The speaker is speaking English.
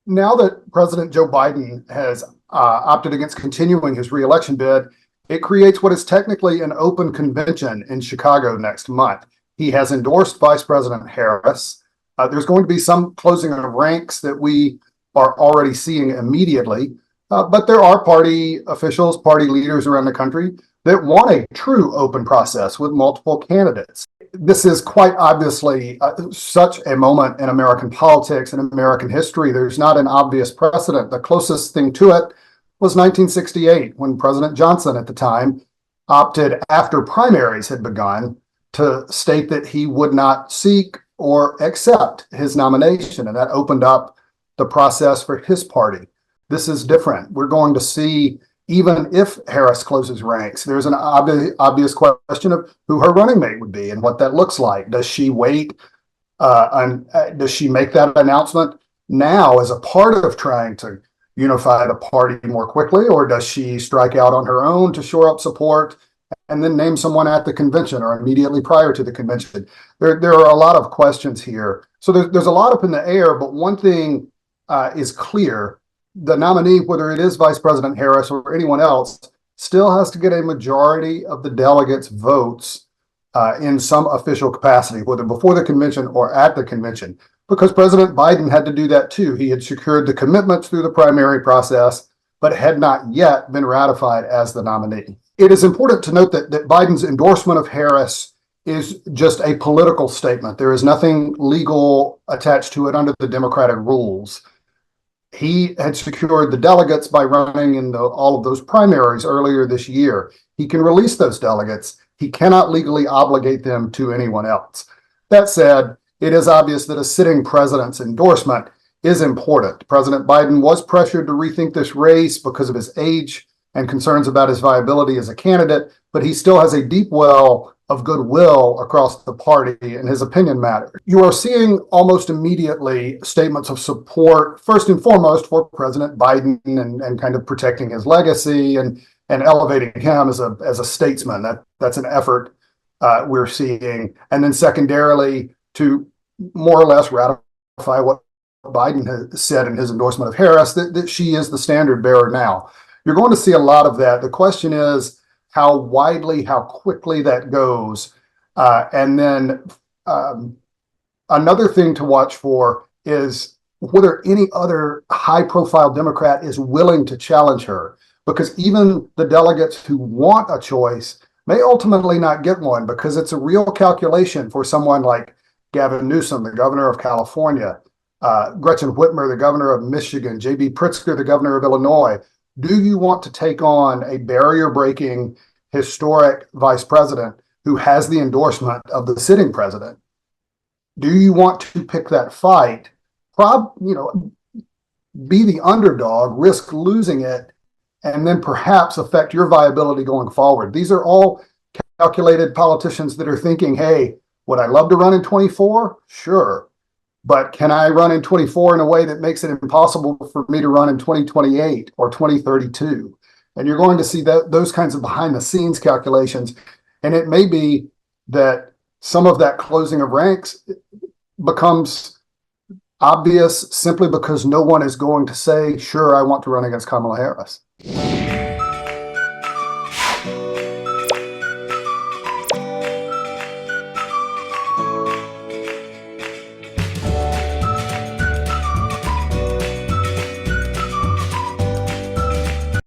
now that President Joe Biden has opted against continuing his reelection bid, it creates what is technically an open convention in Chicago next month. He has endorsed Vice President Harris. There's going to be some closing of ranks that we are already seeing immediately, but there are party officials, party leaders around the country that want a true open process with multiple candidates. This is quite obviously such a moment in American politics and American history. There's not an obvious precedent. The closest thing to it was 1968, when President Johnson at the time opted, after primaries had begun, to state that he would not seek or accept his nomination, and that opened up the process for his party. This is different. We're going to see, even if Harris closes ranks, there's an obvious question of who her running mate would be and what that looks like. Does she wait? Does she make that announcement now as a part of trying to unify the party more quickly, or does she strike out on her own to shore up support and then name someone at the convention or immediately prior to the convention? There are a lot of questions here. So there's a lot up in the air, but one thing is clear. The nominee, whether it is Vice President Harris or anyone else, still has to get a majority of the delegates' votes in some official capacity, whether before the convention or at the convention, because President Biden had to do that too. He had secured the commitments through the primary process, but had not yet been ratified as the nominee. It is important to note that Biden's endorsement of Harris is just a political statement. There is nothing legal attached to it under the Democratic rules. He had secured the delegates by running in all of those primaries earlier this year. He can release those delegates. He cannot legally obligate them to anyone else. That said, it is obvious that a sitting president's endorsement is important. President Biden was pressured to rethink this race because of his age and concerns about his viability as a candidate, but he still has a deep well of goodwill across the party, and his opinion matters. You are seeing almost immediately statements of support, first and foremost, for President Biden and kind of protecting his legacy and elevating him as a statesman. That's an effort we're seeing. And then secondarily, to more or less ratify what Biden has said in his endorsement of Harris, that she is the standard bearer now. You're going to see a lot of that. The question is how widely, how quickly that goes. And then another thing to watch for is whether any other high-profile Democrat is willing to challenge her, because even the delegates who want a choice may ultimately not get one, because it's a real calculation for someone like Gavin Newsom, the governor of California, Gretchen Whitmer, the governor of Michigan, J.B. Pritzker, the governor of Illinois. Do you want to take on a barrier-breaking, historic vice president who has the endorsement of the sitting president? Do you want to pick that fight? Be the underdog, risk losing it, and then perhaps affect your viability going forward? These are all calculated politicians that are thinking, hey, would I love to run in 24? Sure. But can I run in 24 in a way that makes it impossible for me to run in 2028 or 2032? And you're going to see those kinds of behind the scenes calculations. And it may be that some of that closing of ranks becomes obvious simply because no one is going to say, sure, I want to run against Kamala Harris.